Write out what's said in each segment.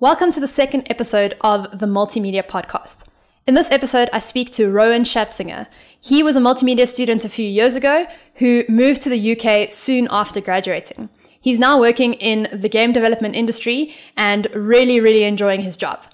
Welcome to the second episode of the Multimedia podcast. In this episode, I speak to Rowan Scherzinger. He was a multimedia student a few years ago who moved to the UK soon after graduating. He's now working in the game development industry and really enjoying his job.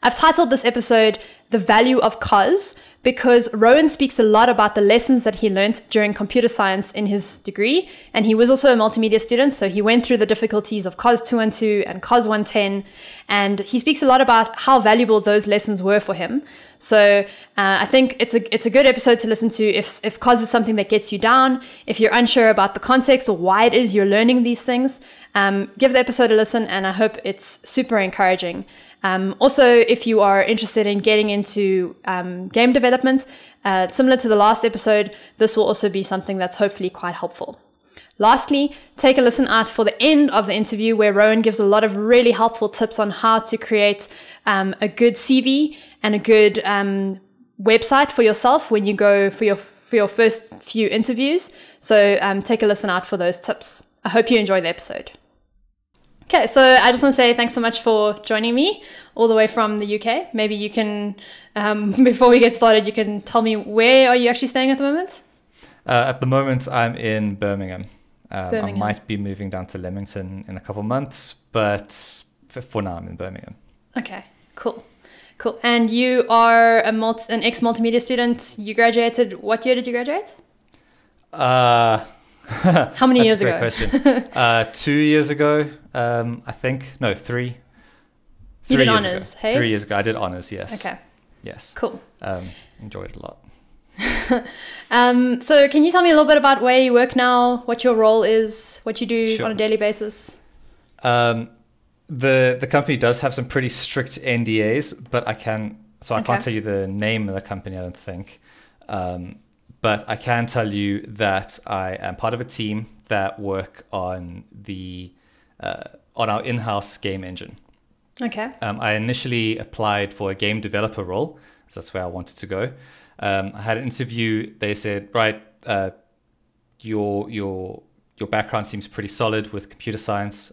I've titled this episode The Value of COS because Rowan speaks a lot about the lessons that he learned during computer science in his degree, and he was also a multimedia student, so he went through the difficulties of COS 212 and COS 110, and he speaks a lot about how valuable those lessons were for him. So I think it's a good episode to listen to if COS is something that gets you down, if you're unsure about the context or why it is you're learning these things. Give the episode a listen, and I hope it's super encouraging. Also, if you are interested in getting into game development, similar to the last episode, this will also be something that's hopefully quite helpful. Lastly, take a listen out for the end of the interview where Rowan gives a lot of really helpful tips on how to create a good CV and a good website for yourself when you go for your first few interviews. So take a listen out for those tips. I hope you enjoy the episode. Okay, so I just want to say thanks so much for joining me all the way from the UK. Maybe you can, before we get started, you can tell me where are you actually staying at the moment? At the moment, I'm in Birmingham. I might be moving down to Leamington in a couple of months, but for now, I'm in Birmingham. Okay, cool. And you are an ex-multimedia student. You graduated, what year did you graduate? How many years ago? That's a great question. 2 years ago, I think. No, 3. You did honours, hey? 3 years ago, I did honours, yes. Okay. Yes. Cool. Enjoyed it a lot. So can you tell me a little bit about where you work now, what your role is, what you do on a daily basis? The company does have some pretty strict NDAs, but I can't tell you the name of the company, I don't think. But I can tell you that I am part of a team that work on on our in-house game engine. Okay. I initially applied for a game developer role, so that's where I wanted to go. I had an interview. They said, right, your background seems pretty solid with computer science.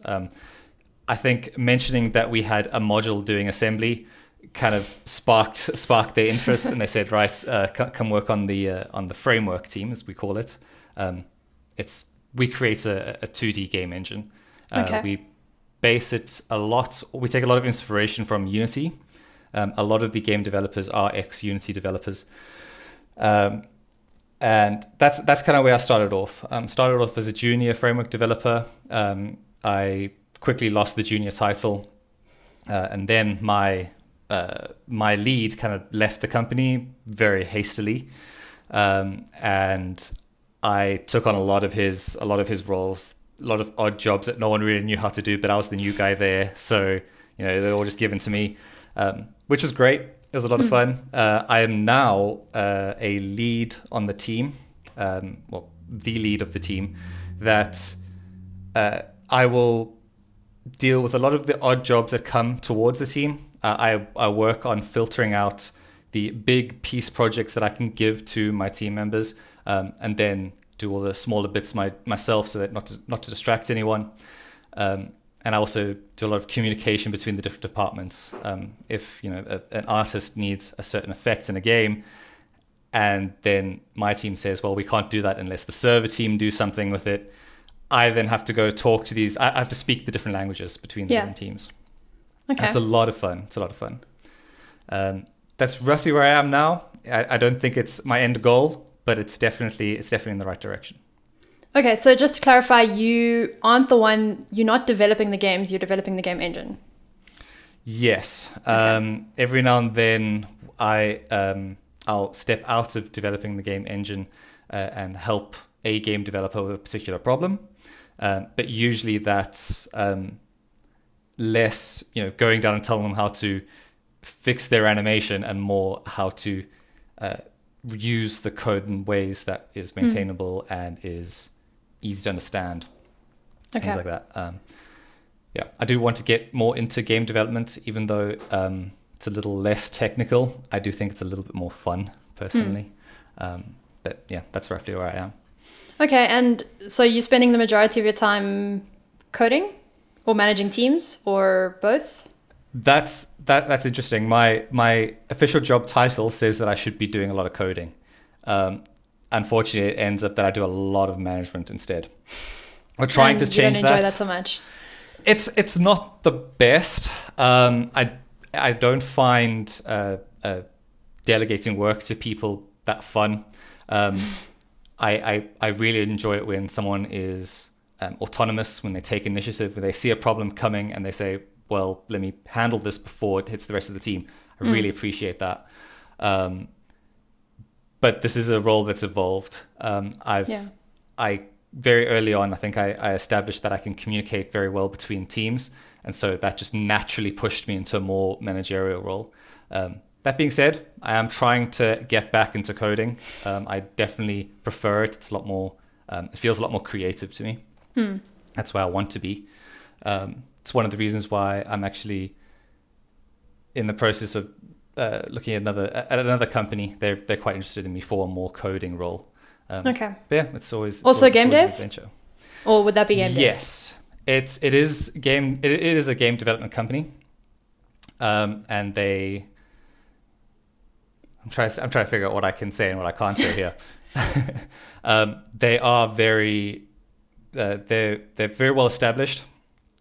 I think mentioning that we had a module doing assembly kind of sparked their interest, and they said, right, come work on the framework team, as we call it. We create a 2D game engine. Okay. We base it we take a lot of inspiration from Unity. A lot of the game developers are ex-Unity developers. And that's kind of where I started off. Started off as a junior framework developer. I quickly lost the junior title. And then my lead kind of left the company very hastily. And I took on a lot of his roles, a lot of odd jobs that no one really knew how to do, but I was the new guy there. So, they were all just given to me, which was great. It was a lot of fun. I am now a lead on the team, the lead of the team, that I will deal with a lot of the odd jobs that come towards the team. I work on filtering out the big piece projects that I can give to my team members, and then do all the smaller bits myself, so that not to distract anyone. And I also do a lot of communication between the different departments. If an artist needs a certain effect in a game, and then my team says, well, we can't do that unless the server team do something with it, I then have to go talk to these. I have to speak the different languages between the different teams. Okay. It's a lot of fun. That's roughly where I am now. I don't think it's my end goal, but it's definitely in the right direction. Okay, so just to clarify, you're not developing the games, you're developing the game engine. Yes. Okay. Every now and then I'll step out of developing the game engine and help a game developer with a particular problem. But usually that's less, going down and telling them how to fix their animation, and more how to use the code in ways that is maintainable and is easy to understand. Okay. Things like that. I do want to get more into game development, even though it's a little less technical. I do think it's a little bit more fun, personally. But yeah, that's roughly where I am. Okay, and so you're spending the majority of your time coding or managing teams, or both? That's interesting. My official job title says that I should be doing a lot of coding. Unfortunately, it ends up that I do a lot of management instead. We're trying to change that. You don't enjoy that so much. It's not the best. I don't find delegating work to people that fun. I really enjoy it when someone is autonomous, when they take initiative, when they see a problem coming and they say, well, let me handle this before it hits the rest of the team. I really appreciate that. But this is a role that's evolved. I very early on, I think I established that I can communicate very well between teams. And so that just naturally pushed me into a more managerial role. That being said, I am trying to get back into coding. I definitely prefer it. It's a lot more, it feels a lot more creative to me. That's where I want to be. It's one of the reasons why I'm actually in the process of looking at another company. They're quite interested in me for a more coding role. Okay. But yeah, it's always game always dev? an adventure. Or would that be game dev? Yes, it is a game development company, and I'm trying to figure out what I can say and what I can't say here. They are they're very well established.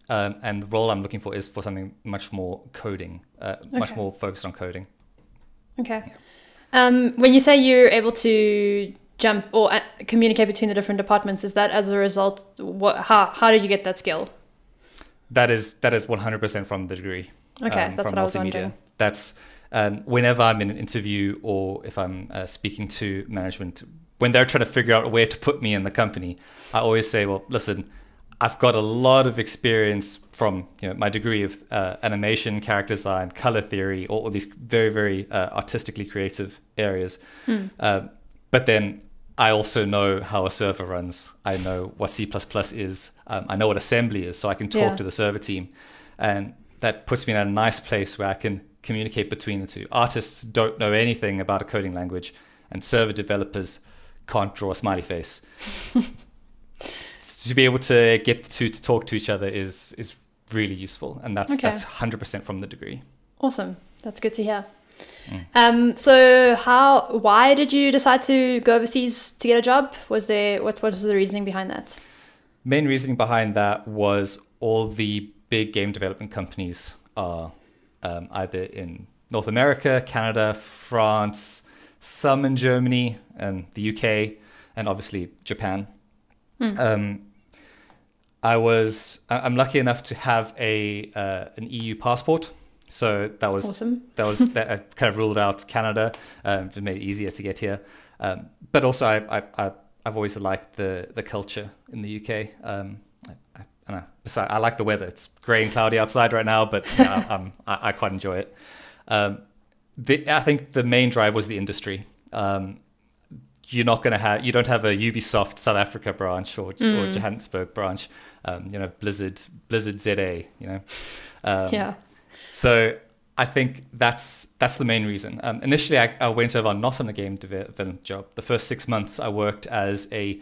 And the role I'm looking for is for something much more coding, much more focused on coding. Okay. Yeah. When you say you're able to jump or communicate between the different departments, is that as a result? How did you get that skill? That is 100% from the degree. Okay, that's what I was Multimedia. wondering. That's whenever I'm in an interview or if I'm speaking to management, when they're trying to figure out where to put me in the company, I always say, well, listen, I've got a lot of experience from my degree of animation, character design, color theory, all these very, very artistically creative areas. But then I also know how a server runs. I know what C++ is. I know what assembly is, so I can talk to the server team. And that puts me in a nice place where I can communicate between the two. Artists don't know anything about a coding language, and server developers can't draw a smiley face. To be able to get the two to talk to each other is really useful, and that's 100% from the degree. Awesome, that's good to hear. So why did you decide to go overseas to get a job? What was the reasoning behind that? Main reasoning behind that was all the big game development companies are either in North America, Canada, France, some in Germany and the UK, and obviously Japan. I'm lucky enough to have an EU passport, so that was awesome. That kind of ruled out Canada. It made it easier to get here, but also I've always liked the culture in the UK. Besides, I like the weather. It's grey and cloudy outside right now, but I quite enjoy it. I think the main drive was the industry. You don't have a Ubisoft South Africa branch or Johannesburg branch, Blizzard ZA, So I think that's the main reason. Initially, I went over not on a game development job. The first 6 months, I worked as a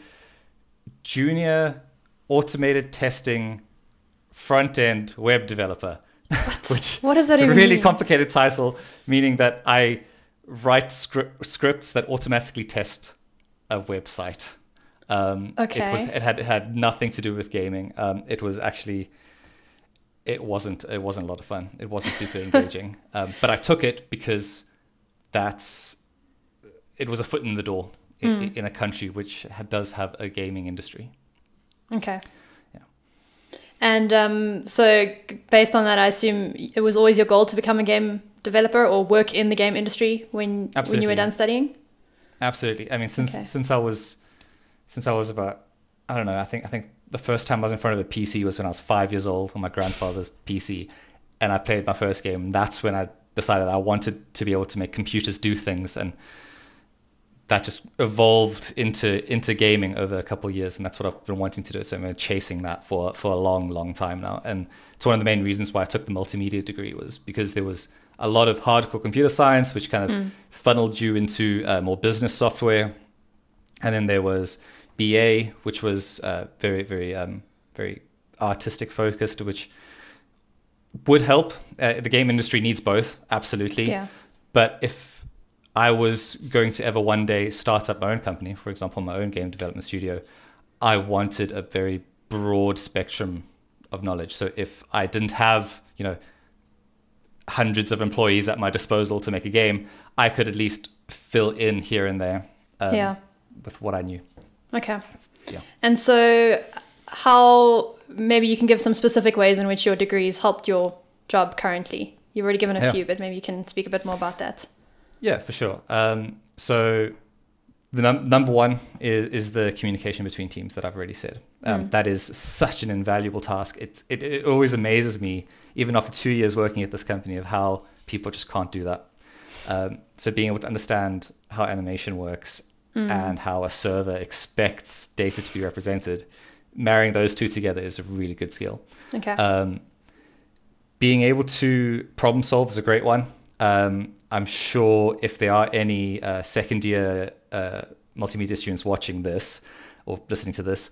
junior automated testing front-end web developer. What does that even mean? It's a really complicated title, meaning that I write scripts that automatically test a website. It had nothing to do with gaming. It wasn't a lot of fun. It wasn't super engaging. But I took it because it was a foot in the door in a country which does have a gaming industry. Okay. Yeah. And so based on that, I assume it was always your goal to become a game developer or work in the game industry when you were done studying? Absolutely. I mean, since I was about, I don't know, I think the first time I was in front of a PC was when I was 5 years old on my grandfather's PC, and I played my first game. That's when I decided I wanted to be able to make computers do things, and that just evolved into gaming over a couple of years, and that's what I've been wanting to do. So I've been chasing that for a long time now, and it's one of the main reasons why I took the multimedia degree, was because there was a lot of hardcore computer science, which kind of funneled you into more business software, and then there was BA, which was very artistic focused, which would help. The game industry needs both, absolutely. Yeah. But if I was going to ever one day start up my own company, for example, my own game development studio, I wanted a very broad spectrum of knowledge. So if I didn't have, hundreds of employees at my disposal to make a game, I could at least fill in here and there with what I knew. Okay. Yeah. And so how, maybe you can give some specific ways in which your degrees helped your job currently. You've already given a few, but maybe you can speak a bit more about that. Yeah, for sure. So the number one is the communication between teams that I've already said. That is such an invaluable task. It always amazes me, even after 2 years working at this company, of how people just can't do that. So being able to understand how animation works and how a server expects data to be represented, marrying those two together is a really good skill. Okay. Being able to problem solve is a great one. I'm sure if there are any second year multimedia students watching this or listening to this,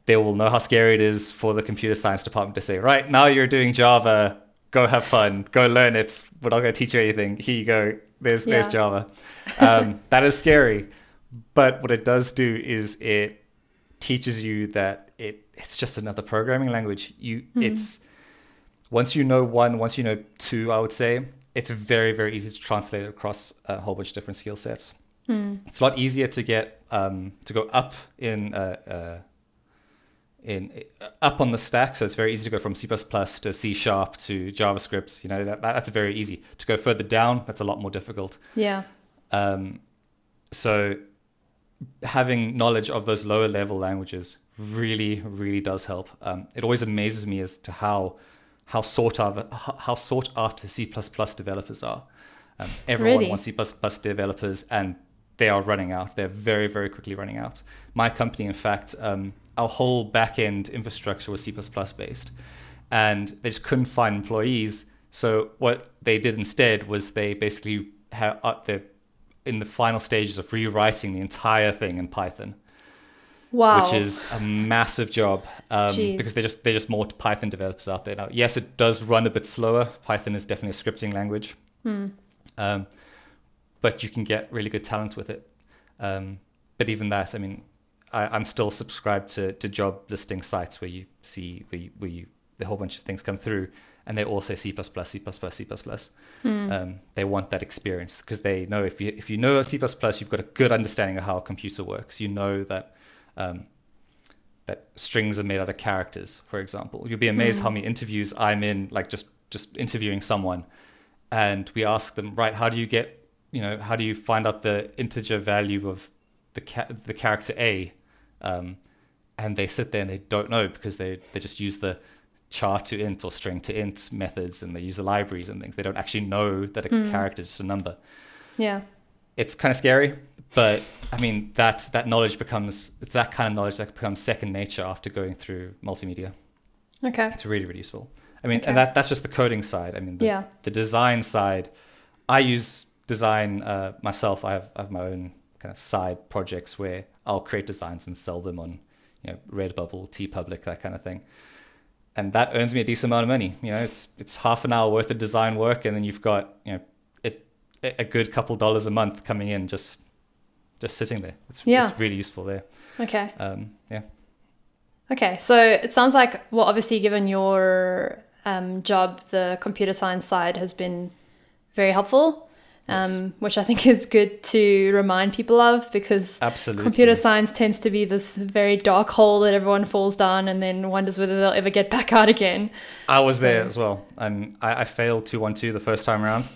they will know how scary it is for the computer science department to say, right, now you're doing Java, go have fun, go learn it. We're not going to teach you anything. Here you go. There's Java. That is scary. But what it does do is it teaches you that it's just another programming language. It's once you know one, once you know two, I would say, it's very, very easy to translate it across a whole bunch of different skill sets. It's a lot easier to get to go up up on the stack. So it's very easy to go from C++ to C# to JavaScript. That's very easy. To go further down, that's a lot more difficult. Yeah. So having knowledge of those lower level languages really, really does help. It always amazes me as to how sought after C++ developers are. Everyone wants C++ developers, and they are running out. They're very, very quickly running out. My company, in fact, our whole back-end infrastructure was C++ based, and they just couldn't find employees. So what they did instead was they basically they're in the final stages of rewriting the entire thing in Python. Wow. Which is a massive job, because they're just more Python developers out there now. Yes, it does run a bit slower. Python is definitely a scripting language, but you can get really good talent with it. But even that, I mean, I'm still subscribed to job listing sites where you see a whole bunch of things come through, and they all say C++, C++, C++. They want that experience because they know if you know C++, you've got a good understanding of how a computer works. You know that strings are made out of characters, for example. You'll be amazed how many interviews I'm in, like just interviewing someone, and we ask them, right, how do you find out the integer value of the character A? And they sit there and they don't know because they just use the char to int or string to int methods, and they use the libraries and things. They don't actually know that a character is just a number. Yeah. It's kind of scary, but I mean, that knowledge it's that kind of knowledge that becomes second nature after going through multimedia. Okay. It's really, really useful. I mean, and that's just the coding side. I mean, the design side, I use design myself. I have my own kind of side projects where I'll create designs and sell them on, Redbubble, TeePublic, that kind of thing. And that earns me a decent amount of money. It's half an hour worth of design work, and then you've got, a good couple dollars a month coming in just sitting there. It's really useful there. Okay. Okay, so it sounds like, well, obviously given your job, the computer science side has been very helpful, which I think is good to remind people of, because computer science tends to be this very dark hole that everyone falls down and then wonders whether they'll ever get back out again. I was there as well. I failed 212 the first time around.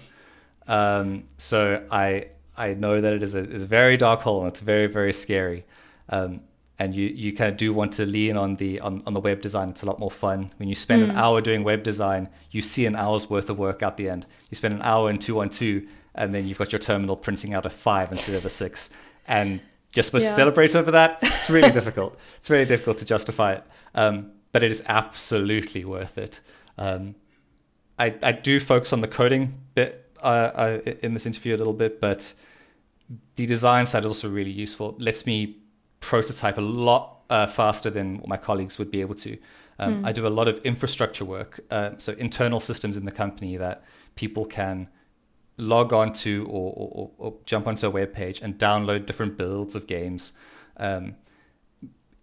So I know that it is a very dark hole, and it's very, very scary. And you kind of do want to lean on the web design. It's a lot more fun. When you spend an hour doing web design, you see an hour's worth of work at the end. You spend an hour in 212, and then you've got your terminal printing out a 5 instead of a 6. And you're supposed to celebrate over that. It's really difficult. It's really difficult to justify it. But it is absolutely worth it. I do focus on the coding bit in this interview a little bit, but the design side is also really useful. It lets me prototype a lot faster than what my colleagues would be able to. I do a lot of infrastructure work, so internal systems in the company that people can log on to or jump onto a web page and download different builds of games,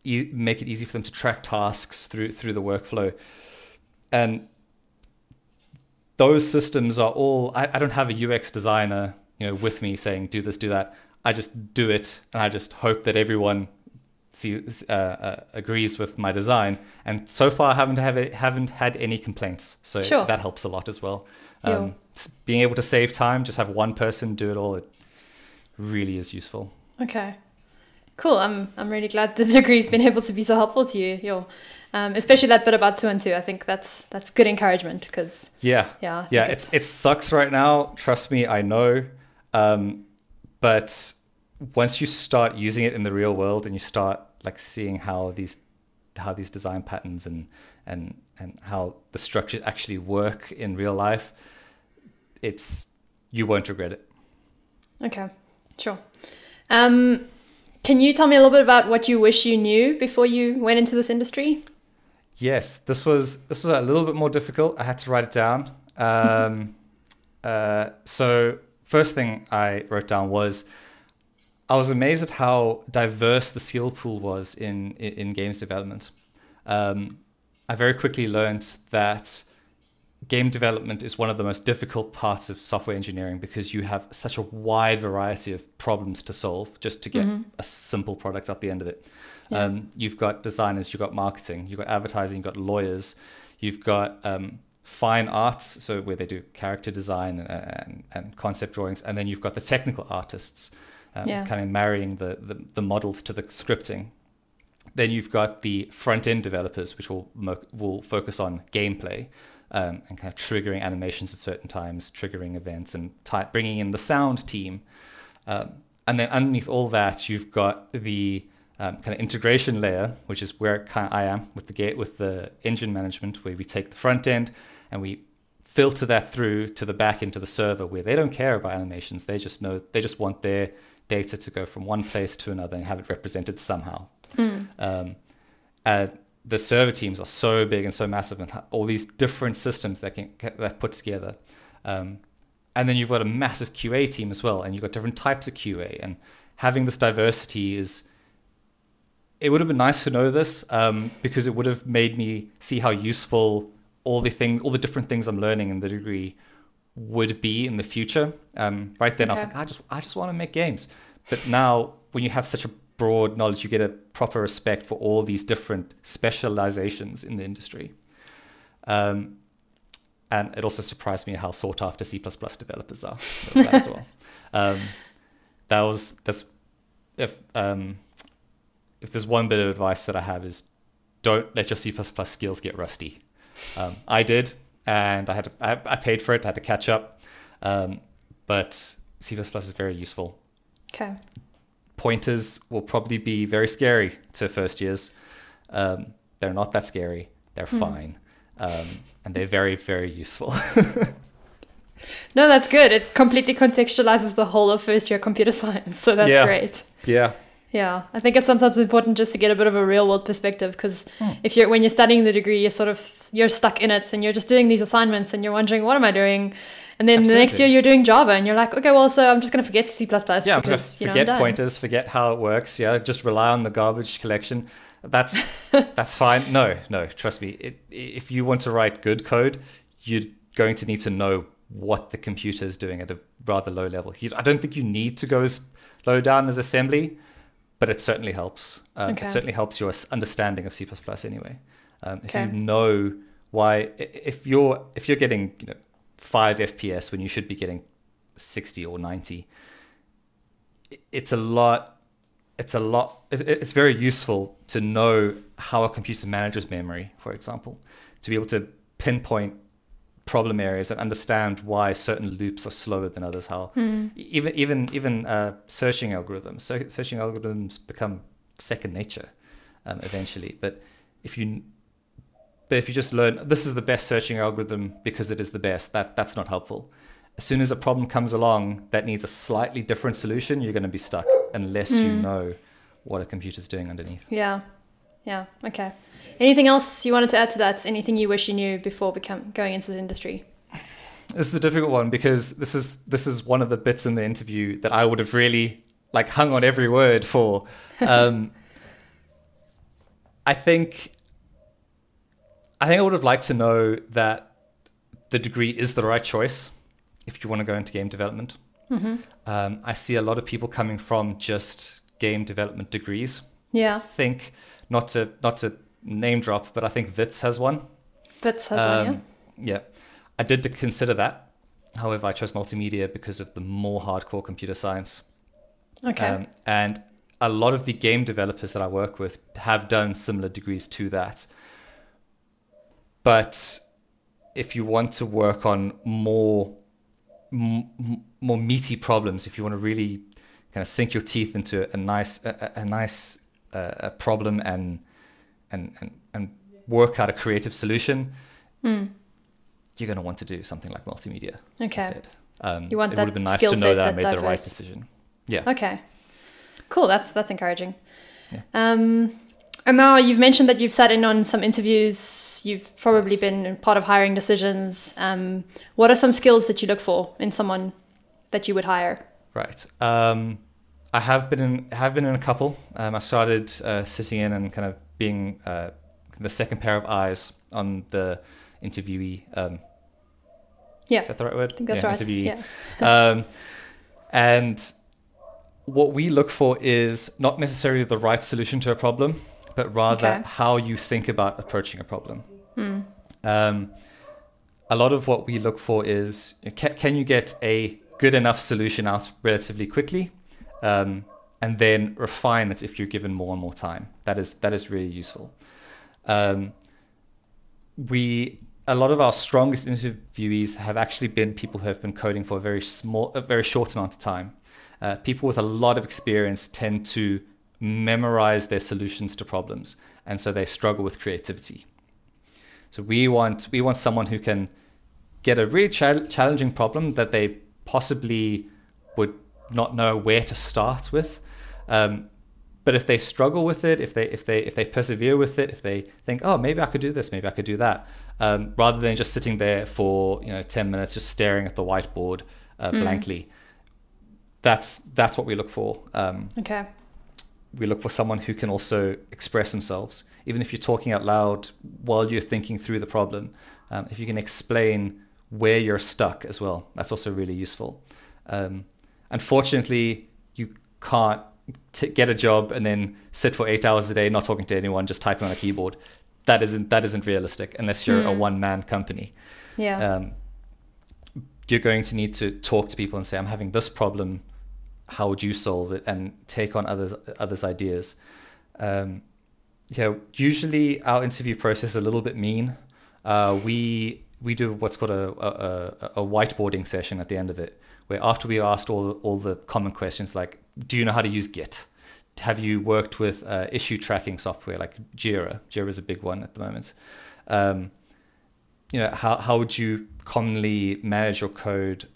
make it easy for them to track tasks through the workflow. And those systems are all, I don't have a UX designer, with me saying, do this, do that. I just do it, and I just hope that everyone agrees with my design. And so far, I haven't had any complaints. So that helps a lot as well. Being able to save time, just have one person do it all, it really is useful. Okay, cool. I'm really glad the degree's been able to be so helpful to you. Especially that bit about 2 and 2. I think that's good encouragement, because it sucks right now. Trust me, I know. But once you start using it in the real world and you start seeing how these design patterns and how the structures actually work in real life, you won't regret it. Okay, sure. Can you tell me a little bit about what you wish you knew before you went into this industry? Yes, this was a little bit more difficult. I had to write it down. So first thing I wrote down was, I was amazed at how diverse the skill pool was in games development. I very quickly learned that game development is one of the most difficult parts of software engineering, because you have such a wide variety of problems to solve just to get a simple product at the end of it. Yeah. You've got designers, you've got marketing, you've got advertising, you've got lawyers, you've got fine arts, so where they do character design and concept drawings, and then you've got the technical artists, kind of marrying the models to the scripting. Then you've got the front-end developers, which will focus on gameplay, and kind of triggering animations at certain times, triggering events, and bringing in the sound team. And then underneath all that, you've got the kind of integration layer, which is where I am with the engine management, where we take the front end and we filter that through to the back end, to the server, where they don't care about animations. They just want their data to go from one place to another and have it represented somehow. The server teams are so big and so massive, and all these different systems that put together. And then you've got a massive QA team as well, and you've got different types of QA. And having this diversity it would have been nice to know this, because it would have made me see how useful all the different things I'm learning in the degree would be in the future. Right then, I was like, I just want to make games. But now, when you have such a broad knowledge, you get a proper respect for all these different specializations in the industry. And it also surprised me how sought after C++ developers are. That as well. If there's one bit of advice that I have, is don't let your C++ skills get rusty. I did, and I paid for it. I had to catch up. But C++ is very useful. Okay. Pointers will probably be very scary to first years. They're not that scary. They're fine. And they're very, very useful. No, that's good. It completely contextualizes the whole of first year computer science. So that's great. Yeah. Yeah, I think it's sometimes important just to get a bit of a real world perspective, because when you're studying the degree, you're stuck in it and you're just doing these assignments and you're wondering, what am I doing? And then the next year you're doing Java and you're like, okay, well, so I'm just going to forget C++. Yeah, because, forget pointers, forget how it works. Yeah, just rely on the garbage collection. That's fine. No, trust me. If you want to write good code, you're going to need to know what the computer is doing at a rather low level. I don't think you need to go as low down as assembly, but it certainly helps. It certainly helps your understanding of C++ anyway. If you know why, if you're getting 5 FPS when you should be getting 60 or 90, it's very useful to know how a computer manages memory, for example, to be able to pinpoint problem areas and understand why certain loops are slower than others. How even searching algorithms. So searching algorithms become second nature eventually. But if you just learn this is the best searching algorithm because it is the best, that's not helpful. As soon as a problem comes along that needs a slightly different solution, you're going to be stuck unless you know what a computer's doing underneath. Yeah. Yeah. Okay. Anything else you wanted to add to that? Anything you wish you knew before going into the industry? This is a difficult one because this is one of the bits in the interview that I would have really like hung on every word for. I think I would have liked to know that the degree is the right choice if you want to go into game development. I see a lot of people coming from just game development degrees. Yeah. I think not to name drop, but I think Wits has one. Wits has one, yeah. Yeah. I did consider that. However, I chose multimedia because of the more hardcore computer science. Okay. And a lot of the game developers that I work with have done similar degrees to that. But if you want to work on more meaty problems, if you want to really kind of sink your teeth into a nice problem and work out a creative solution, you're going to want to do something like multimedia instead. You want it that would have been nice skill to know set, that I that made the right diverse. decision. Yeah. Okay. Cool. That's encouraging. Yeah. And now you've mentioned that you've sat in on some interviews. You've probably been part of hiring decisions. What are some skills that you look for in someone that you would hire? Right. I have been in a couple. I started sitting in and kind of being the second pair of eyes on the interviewee. Yeah. Is that the right word? I think that's right. Interviewee. Yeah. And what we look for is not necessarily the right solution to a problem, but rather how you think about approaching a problem. A lot of what we look for is, can you get a good enough solution out relatively quickly, and then refine it if you're given more and more time. That is really useful. A lot of our strongest interviewees have actually been people who have been coding for a very short amount of time. People with a lot of experience tend to memorize their solutions to problems, and so they struggle with creativity. So we want someone who can get a really challenging problem that they possibly would not know where to start with. But if they struggle with it, if they persevere with it, if they think, oh, maybe I could do this, maybe I could do that, rather than just sitting there for 10 minutes just staring at the whiteboard blankly, that's what we look for. Okay. We look for someone who can also express themselves, even if you're talking out loud while you're thinking through the problem. If you can explain where you're stuck as well, that's also really useful. Unfortunately, you can't get a job and then sit for 8 hours a day not talking to anyone, just typing on a keyboard. That isn't realistic unless you're a one-man company. Yeah. You're going to need to talk to people and say, I'm having this problem, how would you solve it, and take on others' ideas. Usually our interview process is a little bit mean. We do what's called a whiteboarding session at the end of it, where after we asked all the common questions like, do you know how to use Git? Have you worked with issue tracking software like Youre? Youre is a big one at the moment. How would you commonly manage your code?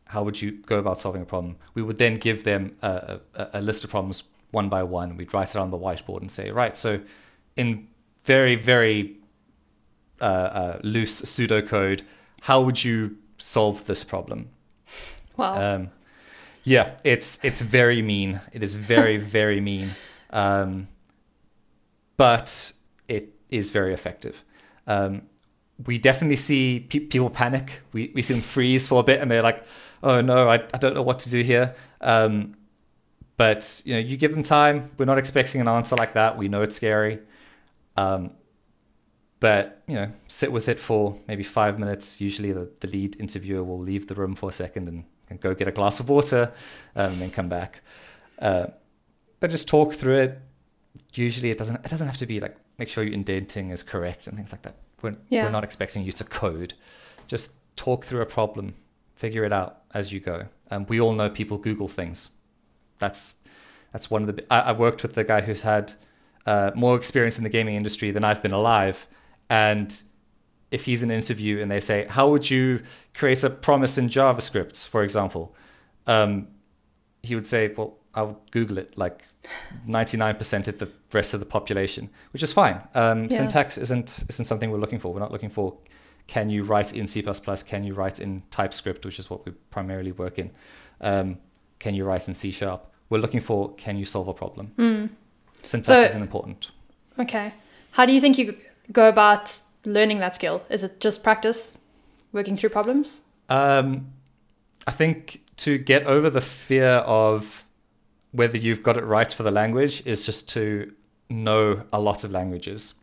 How would you go about solving a problem? We would then give them a list of problems one by one. We'd write it on the whiteboard and say, right, so in very, very loose pseudocode, how would you solve this problem? Wow. It's very mean. It is very, very mean. But it is very effective. We definitely see people panic. We see them freeze for a bit and they're like, oh no, I don't know what to do here. But you give them time. We're not expecting an answer like that. We know it's scary. But sit with it for maybe 5 minutes. Usually the lead interviewer will leave the room for a second and go get a glass of water and then come back. But just talk through it. Usually it doesn't have to be like, make sure your indenting is correct and things like that. We're not expecting you to code. Just talk through a problem, figure it out as you go. We all know people Google things. That's one of the. I worked with the guy who's had more experience in the gaming industry than I've been alive, and if he's in an interview and they say, how would you create a promise in JavaScript, for example? He would say, well, I'll Google it like 99% of the rest of the population, which is fine. Syntax isn't something we're looking for. We're not looking for, can you write in C++? Can you write in TypeScript, which is what we primarily work in? Can you write in C#? We're looking for, can you solve a problem? Syntax isn't important. Okay. How do you think you go about learning that skill? Is it just practice, working through problems? I think to get over the fear of whether you've got it right for the language is just to know a lot of languages.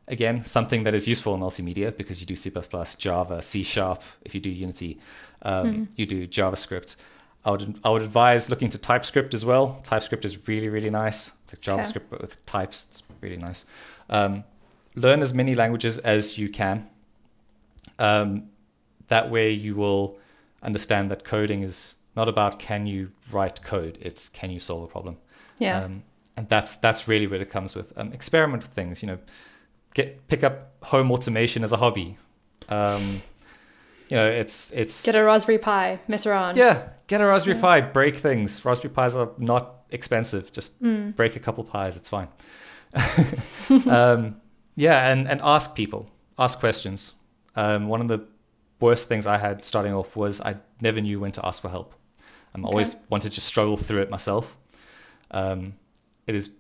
Again, something that is useful in multimedia, because you do C++, Java, C#, if you do Unity, you do JavaScript. I would advise looking to TypeScript as well. TypeScript is really, really nice. It's like JavaScript, but with types. It's really nice. Learn as many languages as you can. That way you will understand that coding is not about can you write code, it's can you solve a problem. Yeah. And that's really where it comes with. Experiment with things, pick up home automation as a hobby. It's get a Raspberry Pi, mess around. Yeah, get a Raspberry Pi, break things. Raspberry Pis are not expensive. Just break a couple Pis, it's fine. And ask people, ask questions. One of the worst things I had starting off was I never knew when to ask for help. I always wanted to struggle through it myself. It is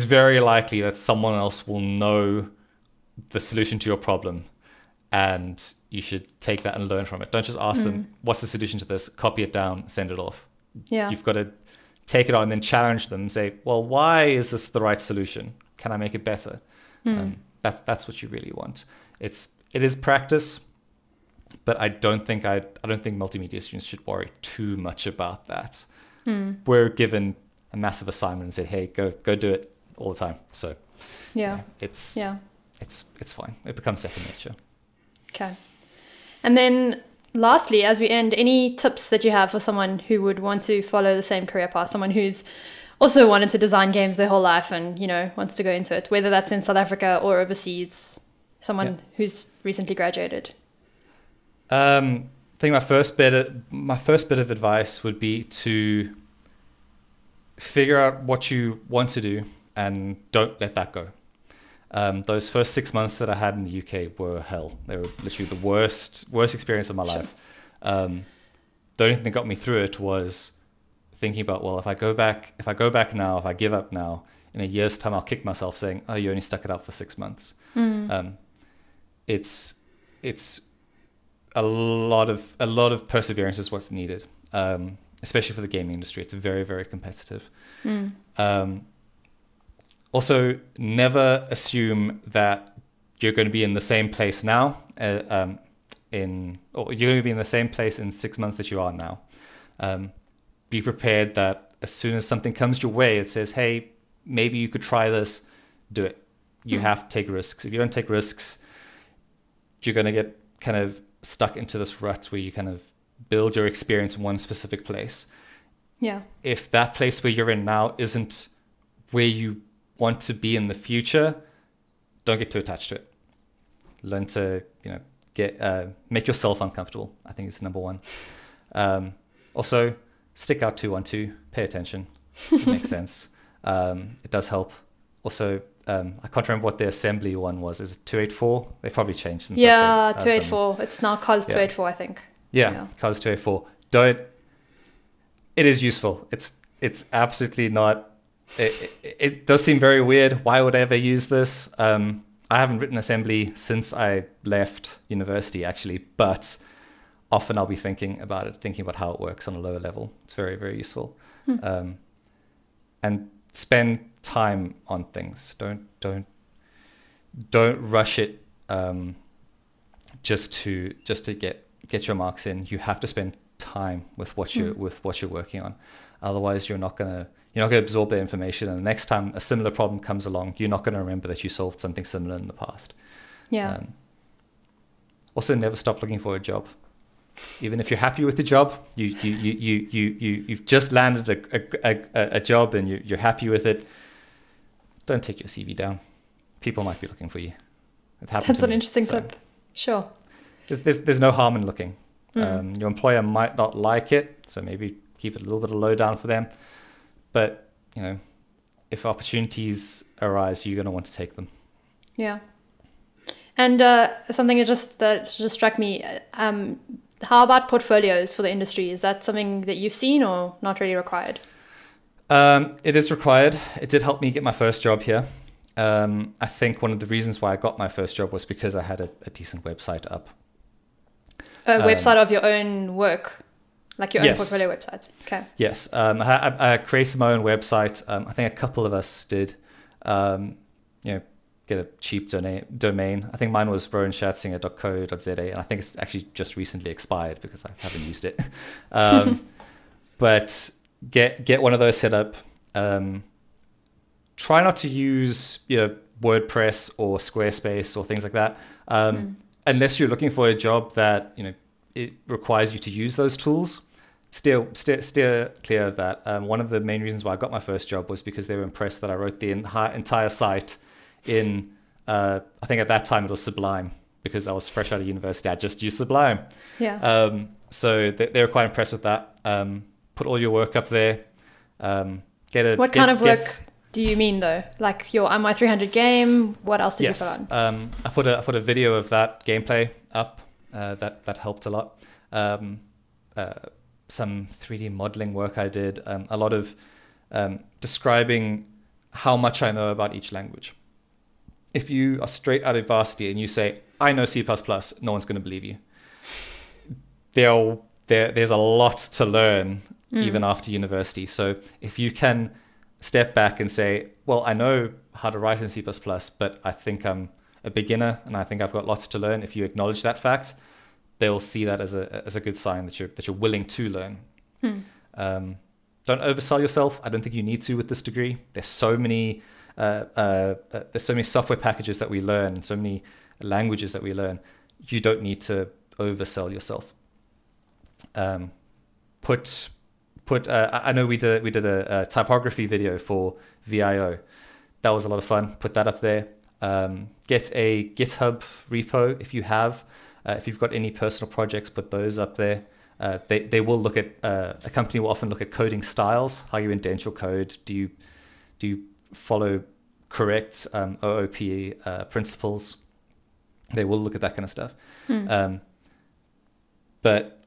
very likely that someone else will know the solution to your problem, and you should take that and learn from it. Don't just ask them, what's the solution to this? Copy it down, send it off. Yeah. You've got to take it on and then challenge them and say, well, why is this the right solution? Can I make it better? That's what you really want. It is practice, but I don't think multimedia students should worry too much about that. We're given a massive assignment and say, hey, go do it all the time. So it's fine. It becomes second nature. Okay. And then lastly, as we end, any tips that you have for someone who would want to follow the same career path, someone who's also wanted to design games their whole life and, wants to go into it, whether that's in South Africa or overseas, someone who's recently graduated? I think my first bit of advice would be to figure out what you want to do and don't let that go. Those first 6 months that I had in the UK were hell. They were literally the worst experience of my life. The only thing that got me through it was thinking about, well, if I go back now, if I give up now, in a year's time, I'll kick myself saying, oh, you only stuck it out for 6 months. It's a lot of perseverance is what's needed, especially for the gaming industry. It's very, very competitive. Also, never assume that you're going to be in the same place now, or you're going to be in the same place in 6 months that you are now. Be prepared that as soon as something comes your way, it says, hey, maybe you could try this, do it. You have to take risks. If you don't take risks, you're going to get kind of stuck into this rut where you kind of build your experience in one specific place. Yeah. If that place where you're in now isn't where you want to be in the future, don't get too attached to it. Learn to, make yourself uncomfortable, I think is number one. Also, stick out 212, pay attention. It makes sense. It does help. Also, I can't remember what the assembly one was. Is it 284? They've probably changed since. Yeah, 284. It's now COS 284, I think. Yeah, COS 284. It is useful. It's absolutely not. It does seem very weird. Why would I ever use this? I haven't written assembly since I left university, actually, but often I'll be thinking about how it works on a lower level. It's very, very useful. And spend time on things. Don't rush it just to get your marks in. You have to spend time with what you're working on. Otherwise, you're not gonna absorb the information, and the next time a similar problem comes along, you're not going to remember that you solved something similar in the past. Yeah. Also, never stop looking for a job. Even if you're happy with the job, you've just landed a job and you're happy with it, don't take your CV down. People might be looking for you. It happened. That's an interesting tip. Sure. There's no harm in looking. Your employer might not like it, so maybe keep it a little bit of low down for them. But, if opportunities arise, you're going to want to take them. Yeah. And something that just struck me, how about portfolios for the industry? Is that something that you've seen or not really required? It is required. It did help me get my first job here. I think one of the reasons why I got my first job was because I had a decent website up. A website of your own work, like your own yes. portfolio website. Okay. Yes. I created my own website. I think a couple of us did, get a cheap domain. I think mine was rowanscherzinger.co.za, and I think it's actually just recently expired because I haven't used it. But get one of those set up. Try not to use WordPress or Squarespace or things like that, unless you're looking for a job that it requires you to use those tools. Steer clear of that. One of the main reasons why I got my first job was because they were impressed that I wrote the entire site in, I think at that time it was Sublime, because I was fresh out of university. I just used Sublime. Yeah. So they were quite impressed with that. Put all your work up there. What kind of work do you mean though? Like your My 300 game? What else did you put on? I put a video of that gameplay up. That helped a lot. Some 3D modeling work I did. A lot of describing how much I know about each language. If you are straight out of varsity and you say, I know C++, no one's going to believe you. There's a lot to learn even after university. So if you can step back and say, well, I know how to write in C++, but I think I'm a beginner and I think I've got lots to learn. If you acknowledge that fact, they'll see that as a good sign that you're willing to learn. Don't oversell yourself. I don't think you need to with this degree. There's so many software packages that we learn, so many languages that we learn. You don't need to oversell yourself. I know we did a typography video for VIO. That was a lot of fun. Put that up there. Get a GitHub repo if you have. If you've got any personal projects, put those up there. They will look at, a company will often look at coding styles, how you indent your code. Do you follow correct OOP principles? They will look at that kind of stuff. But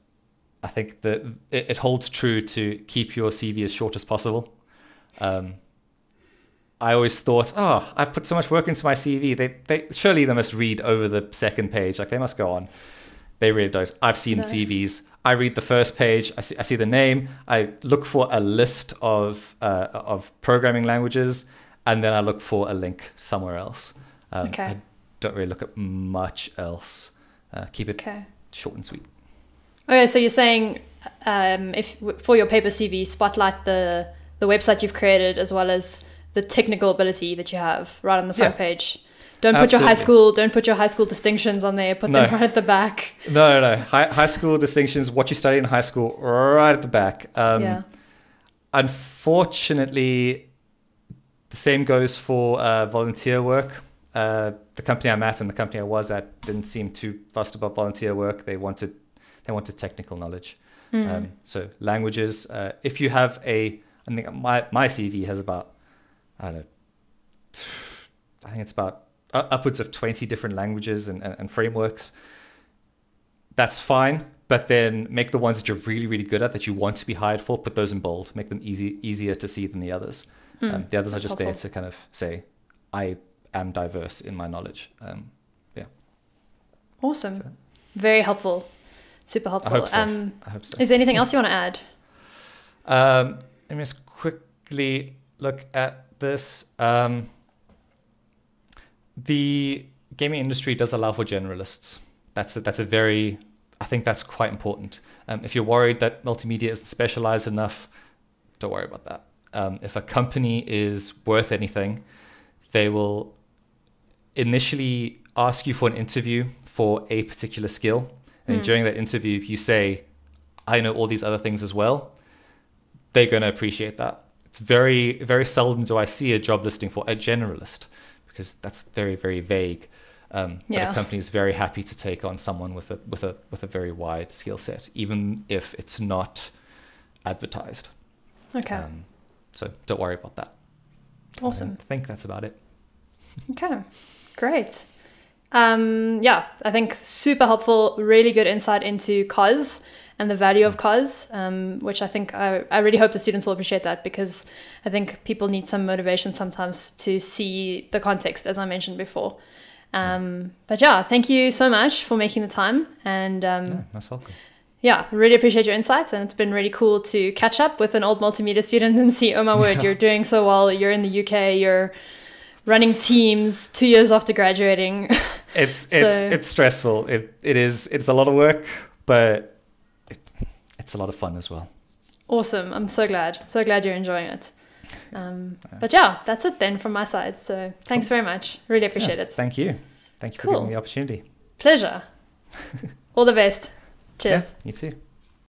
I think that it holds true to keep your CV as short as possible. I always thought, I've put so much work into my CV. They surely they must read over the second page. Like they must go on. They really don't. I've seen CVs. I read the first page. I see the name. I look for a list of programming languages, and then I look for a link somewhere else. I don't really look at much else. Keep it short and sweet. Okay, so you're saying if for your paper CV, spotlight the website you've created as well as the technical ability that you have right on the front page. Don't put your high school distinctions on there. Put them right at the back. No. High school distinctions, what you studied in high school, right at the back. Unfortunately, the same goes for volunteer work. The company I'm at and the company I was at didn't seem too fussed about volunteer work. They wanted technical knowledge. So languages. If you have I think my CV has about, I think it's about upwards of 20 different languages and frameworks. That's fine, but then make the ones that you're really, really good at that you want to be hired for, put those in bold, make them easier to see than the others. The others are just helpful. There to kind of say, I am diverse in my knowledge. Awesome. So, very helpful. Super helpful. I hope so. Is there anything else you want to add? Let me just quickly look at this. The gaming industry does allow for generalists. That's a very, I think that's quite important. If you're worried that multimedia isn't specialized enough, don't worry about that. If a company is worth anything, they will initially ask you for an interview for a particular skill. And during that interview, if you say, I know all these other things as well, they're going to appreciate that. It's very, very seldom do I see a job listing for a generalist, because that's very, very vague. But a company is very happy to take on someone with a very wide skill set, even if it's not advertised. Okay. So don't worry about that. Awesome. I think that's about it. Okay, great. Yeah, I think super helpful, really good insight into COS and the value of COS, which I think I really hope the students will appreciate that, because I think people need some motivation sometimes to see the context, as I mentioned before. But yeah, thank you so much for making the time, and most welcome. Yeah, really appreciate your insights, and it's been really cool to catch up with an old multimedia student and see, oh my word, you're doing so well. You're in the UK, you're running teams 2 years after graduating. It's stressful. It's a lot of work, but it's a lot of fun as well. Awesome. I'm so glad you're enjoying it. But yeah, that's it then from my side. So thanks very much. Really appreciate it. Thank you for giving me the opportunity. Pleasure. All the best. Cheers. Yeah, you too.